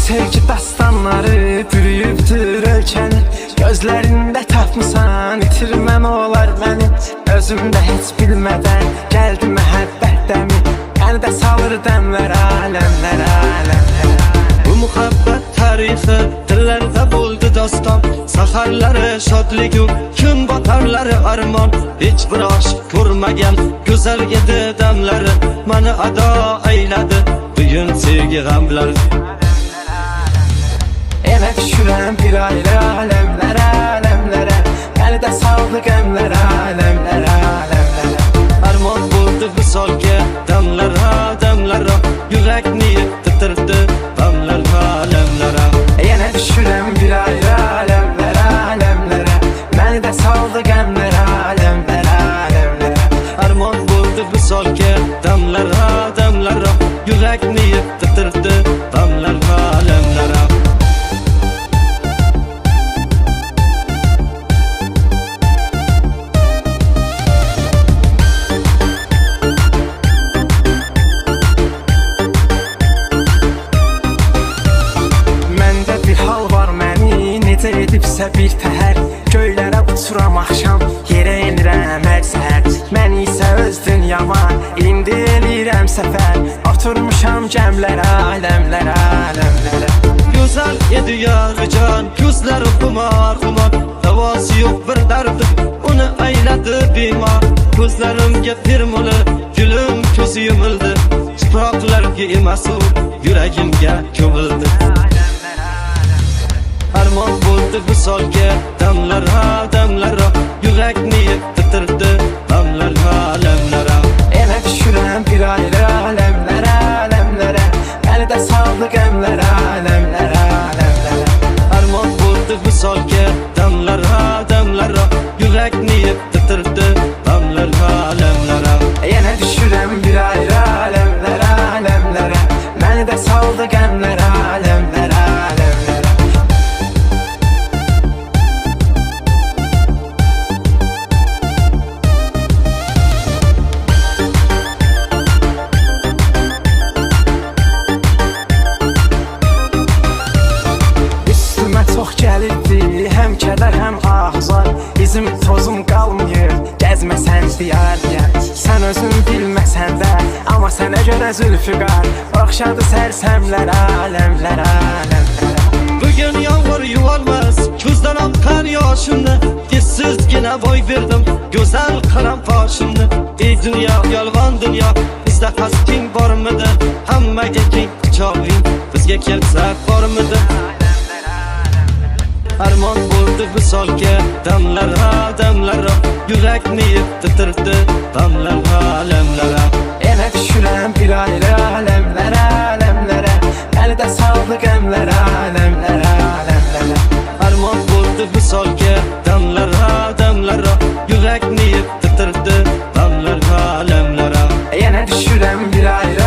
sevgi dastanları bürüyübdür ölkəni. Gözlərində tapmısan, itirməm olar məni. Özümdə heç bilmədən gəldi məhəbbət dəmi. Məni də salır dəmlər aləmlər, aləmlər. Bu muhabbet tarihi dillerde buldu dostum. Saharları şadligu, gün batarları armon. Hiç bir aşk kurmagan güzel yedi demleri beni ada eyleди bugün sevgi gamları. Elə düşürəm bir ayrı aləmlərə, aləmlərə. Məni də saldı qəmlərə, aləmlərə, aləmlərə. Armon buldu bu solga demlere, demlere. Yürek niyet titirdi demlere, alemlere. Yenə düşürəm bir ayrı aləmlərə, aləmlərə. Məni də saldı qəmlərə, aləmlərə, aləmlərə. Armon buldu bu solga demlere, demlere. Yürek niyet titirdi demlere, alemlere. Edibsə bir təhər, göylərə uçuram axşam, yerə enirəm hər səhər. Mən isə öz dünyama indi eləyirəm səfər. Oturmuşam gəmlərə, aləmlərə, aləmlərə. Güzel yedi yarı can, gözleri kumar kumar. Davası yok bir derdi, onu eyledi bimar. Gözlerimge firmalı, gülüm közü yumuldu. Çıpraklar giymesi, yüreğimge kömüldü. Armon buldu bu solga demlere, demlere. Yürek niyet titirdi demlere, alemlere. Elə düşürəm bir ayrı aləmlərə, aləmlərə. Məni də saldı qəmlərə, aləmlərə, aləmlərə. Armon buldu bu solga demlere, demlere. Yürek niyet titirdi demlere, alemlere. Yenə düşürəm bir ayrı aləmlərə, aləmlərə. Məni də saldı qəmlərə, aləmlərə, aləmlərə. Çox gəlirdi, həm kədər, həm ağzar. İzim, tozum qalmıyor, gəzməsən diyar diyar. Sən özün bilməsən də, amma sənə görə zülfüqar. Oxşadı sərsəmlərə, aləmlərə, aləmlərə. Bugün yağmur yuvarmaz, gözden akar yaşımda. Dizsiz yine boy verdim, güzel karam başımda. Ey dünya, yalvan dünya, bizde hastin var mıdır? Hamma gekin çağırın, bizge kelsek var mıdır? Armon buldu bu solga demlere, demlere. Yürek niyet titirdi demlere, alemlere. Elə düşürəm bir ayrı aləmlərə, aləmlərə. Məni də saldı qəmlərə, aləmlərə, aləmlərə. Armon buldu bu solga demlere, demlere. Yürek niyet titirdi demlere, alemlere. Yenə düşürəm bir ayrı